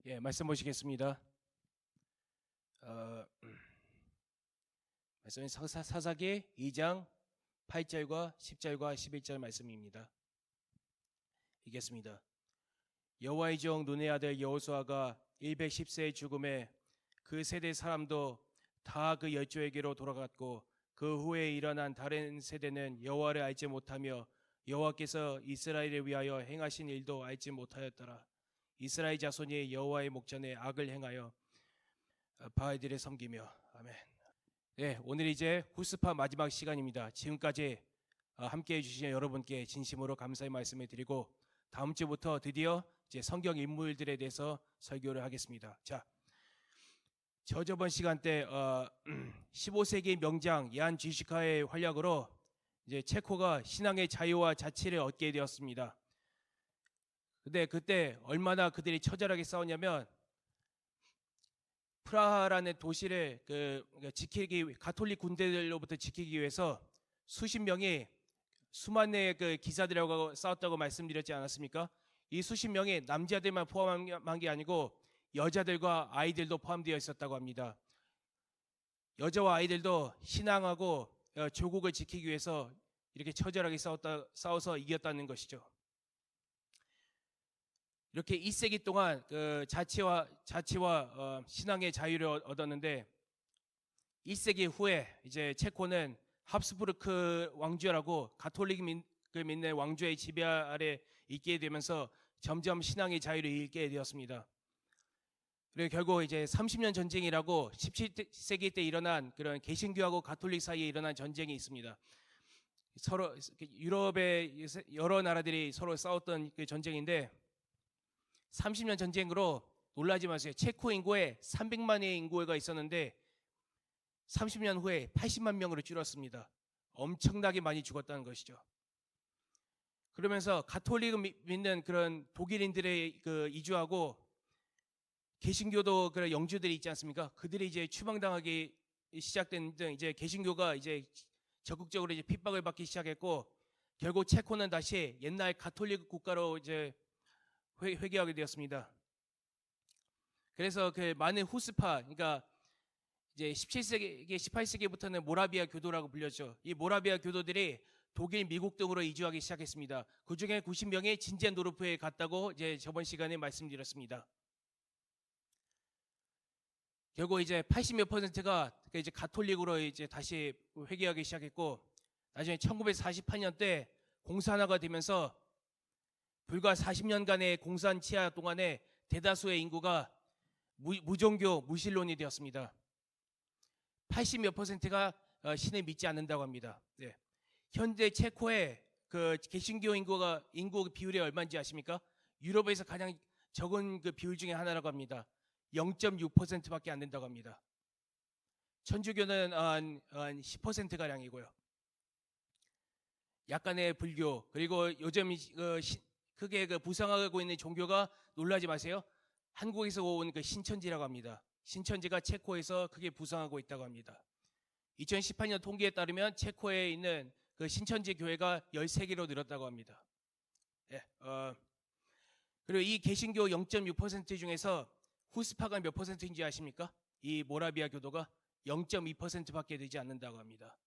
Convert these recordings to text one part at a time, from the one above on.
예, 말씀 보시겠습니다. 어, 말씀은 사사기 2장 8절과 10절과 11절 말씀입니다. 읽겠습니다. 여호와의 종 눈의 아들 여호수아가 110세의 죽음에 그 세대 사람도 다 그 열조에게로 돌아갔고 그 후에 일어난 다른 세대는 여호와를 알지 못하며 여호와께서 이스라엘을 위하여 행하신 일도 알지 못하였더라. 이스라엘 자손이 여호와의 목전에 악을 행하여 바알들을 섬기며. 아멘. 네, 오늘 이제 후스파 마지막 시간입니다. 지금까지 함께해 주신 여러분께 진심으로 감사의 말씀을 드리고 다음 주부터 드디어 이제 성경 인물들에 대해서 설교를 하겠습니다. 자, 저번 시간 때 15세기 명장 얀 지시카의 활약으로 이제 체코가 신앙의 자유와 자치를 얻게 되었습니다. 근데 그때 얼마나 그들이 처절하게 싸웠냐면 프라하라는 도시를 지키기, 가톨릭 군대들로부터 지키기 위해서 수십 명이 수만의 그 기사들하고 싸웠다고 말씀드렸지 않았습니까? 이 수십 명이 남자들만 포함한 게 아니고 여자들과 아이들도 포함되어 있었다고 합니다. 여자와 아이들도 신앙하고 조국을 지키기 위해서 이렇게 처절하게 싸워서 이겼다는 것이죠. 이렇게 1세기 동안 그 자치와 신앙의 자유를 얻었는데 1세기 후에 이제 체코는 합스부르크 왕조라고 가톨릭 믿는 왕조의 지배 아래 있게 되면서 점점 신앙의 자유를 잃게 되었습니다. 그리고 결국 이제 30년 전쟁이라고 17세기 때 일어난 그런 개신교하고 가톨릭 사이에 일어난 전쟁이 있습니다. 서로 유럽의 여러 나라들이 서로 싸웠던 그 전쟁인데 30년 전쟁으로 놀라지 마세요. 체코 인구에 300만의 인구가 있었는데 30년 후에 80만 명으로 줄었습니다. 엄청나게 많이 죽었다는 것이죠. 그러면서 가톨릭을 믿는 그런 독일인들의 그 이주하고 개신교도 그런 영주들이 있지 않습니까? 그들이 이제 추방당하기 시작된 등 이제 개신교가 이제 적극적으로 이제 핍박을 받기 시작했고 결국 체코는 다시 옛날 가톨릭 국가로 이제 회귀하게 되었습니다. 그래서 그 많은 후스파, 그러니까 이제 17세기, 18세기부터는 모라비아 교도라고 불렸죠. 이 모라비아 교도들이 독일, 미국 등으로 이주하기 시작했습니다. 그 중에 90명이 진젠도르프에 갔다고 이제 저번 시간에 말씀드렸습니다. 결국 이제 80몇 %가 이제 가톨릭으로 이제 다시 회귀하기 시작했고 나중에 1948년 때 공산화가 되면서 불과 40년간의 공산 치하 동안에 대다수의 인구가 무종교, 무신론이 되었습니다. 80몇 %가 신을 믿지 않는다고 합니다. 네. 현재 체코의 그 개신교 인구 비율이 얼마인지 아십니까? 유럽에서 가장 적은 그 비율 중에 하나라고 합니다. 0.6%밖에 안 된다고 합니다. 천주교는 한 10%가량이고요. 약간의 불교, 그리고 요즘 크게 그 부상하고 있는 종교가 놀라지 마세요. 한국에서 온 그 신천지라고 합니다. 신천지가 체코에서 크게 부상하고 있다고 합니다. 2018년 통계에 따르면 체코에 있는 그 신천지 교회가 13개로 늘었다고 합니다. 예, 그리고 이 개신교 0.6% 중에서 후스파가 몇 %인지 아십니까? 이 모라비아 교도가 0.2%밖에 되지 않는다고 합니다.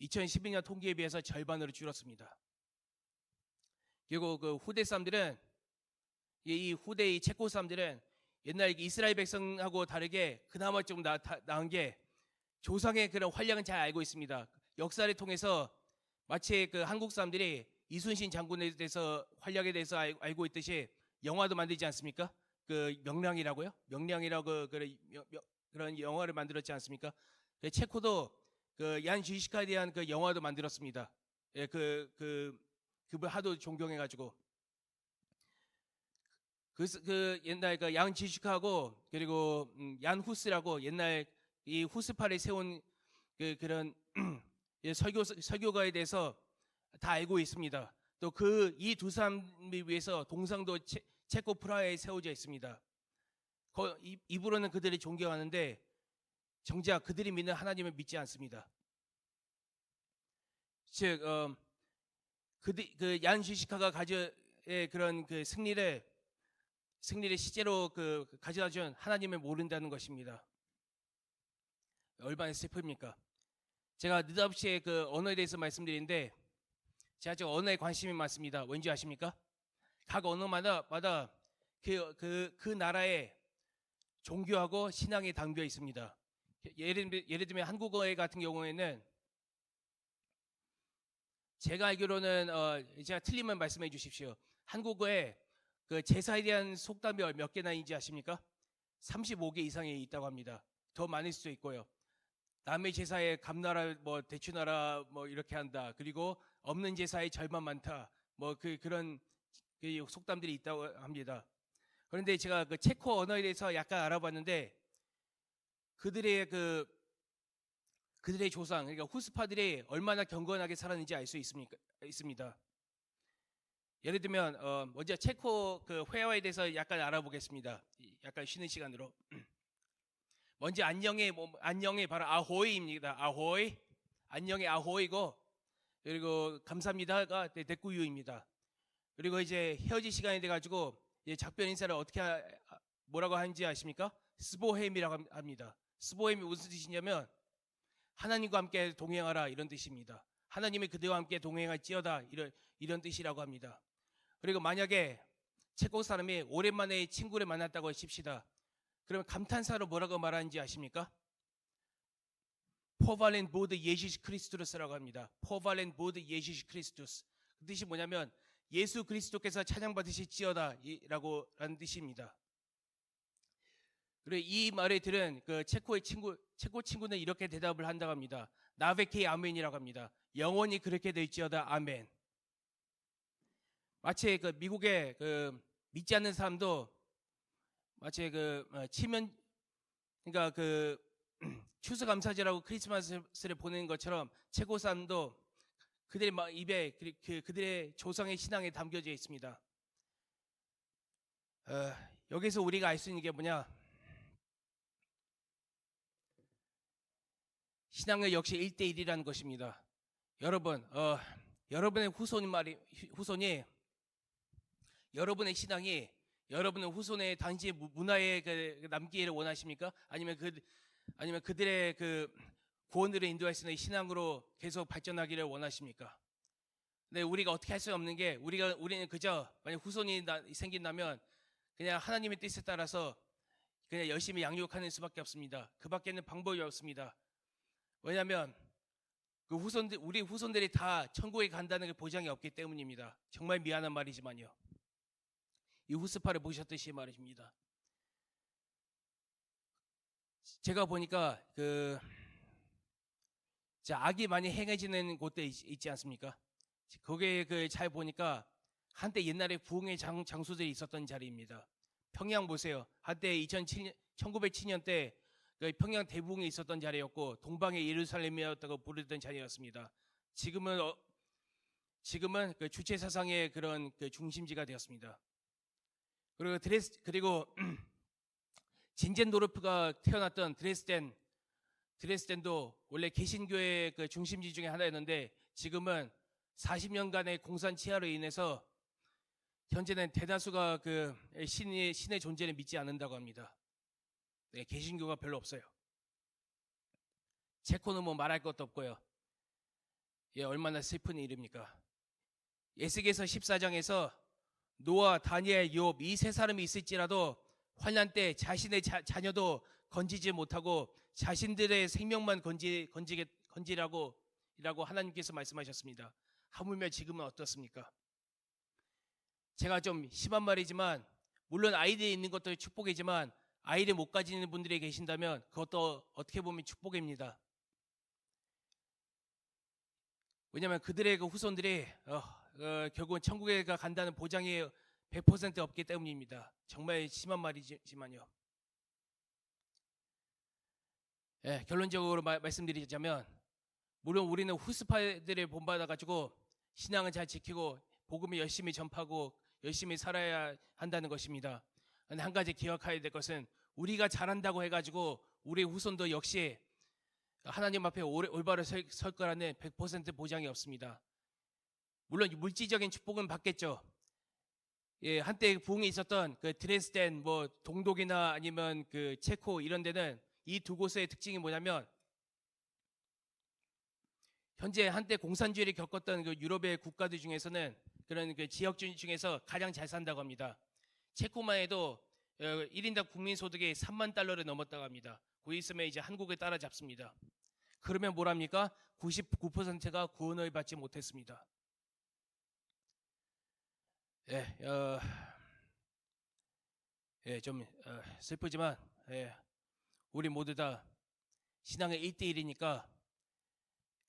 2012년 통계에 비해서 절반으로 줄었습니다. 그리고 그 후대 사람들은 이 후대 이 체코 사람들은 옛날 이스라엘 백성하고 다르게 그나마 좀 나은 게 조상의 그런 활약은 잘 알고 있습니다. 역사를 통해서 마치 그 한국 사람들이 이순신 장군에 대해서 활약에 대해서 알고 있듯이 영화도 만들지 않습니까? 그 명량이라고요? 명량이라고 그런 영화를 만들었지 않습니까? 체코도 그 얀 지시카에 대한 그 영화도 만들었습니다. 예, 그분 하도 존경해가지고 그 옛날 그 양 지시카하고 그리고 얀 후스라고 옛날 이 후스파를 세운 그런 설교가에 대해서 다 알고 있습니다. 또 그 이 두 사람을 위해서 동상도 체코 프라하에 세워져 있습니다. 입으로는 그들이 존경하는데 정작 그들이 믿는 하나님을 믿지 않습니다. 즉, 그 얀 지시카가 가져의 그런 그 승리를 승리를 실제로 가져다준 하나님을 모른다는 것입니다. 얼마나 슬픕니까? 제가 느닷없이 언어에 대해서 말씀드리는데 제가 저 언어에 관심이 많습니다. 왠지 아십니까? 각 언어마다 그 나라의 종교하고 신앙이 담겨 있습니다. 예를 들면 한국어 같은 경우에는 제가 알기로는 제가 틀리면 말씀해 주십시오. 한국어에 제사에 대한 속담이 몇 개나 있는지 아십니까? 35개 이상이 있다고 합니다. 더 많을 수도 있고요. 남의 제사에 감나라 뭐 대추나라 뭐 이렇게 한다. 그리고 없는 제사에 절만 많다. 뭐 그런 속담들이 있다고 합니다. 그런데 제가 체코 언어에 대해서 약간 알아봤는데 그들의 조상, 그러니까 후스파들이 얼마나 경건하게 살았는지 알 수 있습니다. 예를 들면 먼저 체코 회화에 대해서 약간 알아보겠습니다. 약간 쉬는 시간으로. 먼저 안녕이 바로 아호이입니다. 아호이. 안녕이 아호이고, 그리고 감사합니다가 데꾸유입니다. 그리고 이제 헤어질 시간이 돼가지고 작별 인사를 뭐라고 하는지 아십니까? 스보헤임이라고 합니다. 스보헤임이 무슨 뜻이냐면 하나님과 함께 동행하라 이런 뜻입니다. 하나님이 그대와 함께 동행할지어다 이런 뜻이라고 합니다. 그리고 만약에 체코 사람이 오랜만에 친구를 만났다고 하십시다. 그러면 감탄사로 뭐라고 말하는지 아십니까? 포발렌 보드 예시스 크리스투스라고 합니다. 포발렌 보드 예시스 크리스투스. 그 뜻이 뭐냐면 예수 그리스도께서 찬양받으실지어다 라는 뜻입니다. 그리고 이 말을 들은 체코 친구는 이렇게 대답을 한다고 합니다. 나베케 아멘이라고 합니다. 영원히 그렇게 될지어다 아멘. 마치 미국의 믿지 않는 사람도 마치 그러니까 추수감사절하고 크리스마스를 보내는 것처럼 체코 사람도 그들의 입에 그들의 조상의 신앙에 담겨져 있습니다. 여기서 우리가 알 수 있는 게 뭐냐? 신앙은 역시 1대1이라는 것입니다. 여러분의 후손이 여러분의 신앙이 여러분의 후손의 단지 문화에 남기를 원하십니까? 아니면 그들의 구원들을 인도할 수 있는 신앙으로 계속 발전하기를 원하십니까? 네, 우리가 어떻게 할 수 없는 게 우리는 그저 만약 후손이 생긴다면 그냥 하나님의 뜻에 따라서 그냥 열심히 양육하는 수밖에 없습니다. 그밖에는 방법이 없습니다. 왜냐하면 우리 후손들이 다 천국에 간다는 보장이 없기 때문입니다. 정말 미안한 말이지만요. 이 후스파를 보셨듯이 말입니다. 제가 보니까 악이 많이 행해지는 곳들 있지 않습니까? 거기에 잘 보니까 한때 옛날에 부흥의 장소들이 있었던 자리입니다. 평양 보세요. 한때 1907년 때 평양 대부흥이 있었던 자리였고 동방의 예루살렘이었다고 부르던 자리였습니다. 지금은 주체 사상의 그런 중심지가 되었습니다. 그리고 진젠도르프가 태어났던 드레스덴도 원래 개신교의 중심지 중에 하나였는데 지금은 40년간의 공산 치하로 인해서 현재는 대다수가 신의 존재를 믿지 않는다고 합니다. 네, 개신교가 별로 없어요. 체코는 뭐 말할 것도 없고요. 얼마나 슬픈 일입니까? 에스겔서 14장에서 노아, 다니엘, 욥 이 세 사람이 있을지라도 환난 때 자신의 자녀도 건지지 못하고 자신들의 생명만 건지라고 하나님께서 말씀하셨습니다. 하물며 지금은 어떻습니까? 제가 좀 심한 말이지만 물론 아이들이 있는 것도 축복이지만 아이를 못 가지는 분들이 계신다면 그것도 어떻게 보면 축복입니다. 왜냐하면 그들의 후손들이 결국은 천국에 간다는 보장이 100% 없기 때문입니다. 정말 심한 말이지만요. 결론적으로 말씀드리자면 물론 우리는 후스파들을 본받아가지고 신앙을 잘 지키고 복음을 열심히 전파하고 열심히 살아야 한다는 것입니다. 그런데 한 가지 기억해야 될 것은 우리가 잘한다고 해가지고 우리 후손도 역시 하나님 앞에 올바로 설 거라는 100% 보장이 없습니다. 물론 물질적인 축복은 받겠죠. 예, 한때 부흥이 있었던 그 드레스덴, 뭐 동독이나 아니면 그 체코 이런 데는 이 두 곳의 특징이 뭐냐면 현재 한때 공산주의를 겪었던 그 유럽의 국가들 중에서는 그런 그 지역주의 중에서 가장 잘 산다고 합니다. 체코만 해도 1인당 국민 소득이 3만 달러를 넘었다고 합니다. 곧 있으면 이제 한국을 따라잡습니다. 그러면 뭐랍니까? 99%가 구원을 받지 못했습니다. 예, 좀 슬프지만 우리 모두 다 신앙의 1대1이니까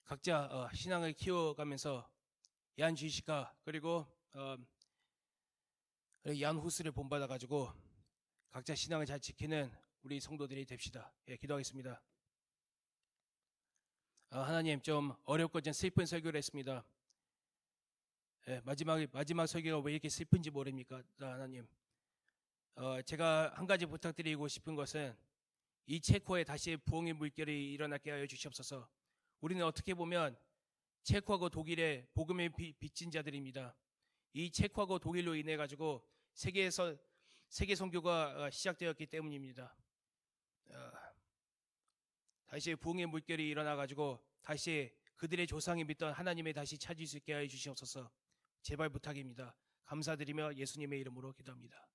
각자 신앙을 키워가면서 얀 주시카 그리고 얀 후스를 본받아 가지고 각자 신앙을 잘 지키는 우리 성도들이 됩시다. 예, 기도하겠습니다. 하나님, 좀 어렵고 좀 슬픈 설교를 했습니다. 예, 마지막 설교가 왜 이렇게 슬픈지 모릅니까, 하나님? 제가 한 가지 부탁드리고 싶은 것은 이 체코에 다시 부흥의 물결이 일어나게 하여 주시옵소서. 우리는 어떻게 보면 체코하고 독일의 복음에 빚진 자들입니다. 이 체코하고 독일로 인해 가지고 세계 선교가 시작되었기 때문입니다. 다시 부흥의 물결이 일어나 가지고 다시 그들의 조상이 믿던 하나님의 다시 찾을 수 있게 하여 주시옵소서. 제발 부탁입니다. 감사드리며 예수님의 이름으로 기도합니다.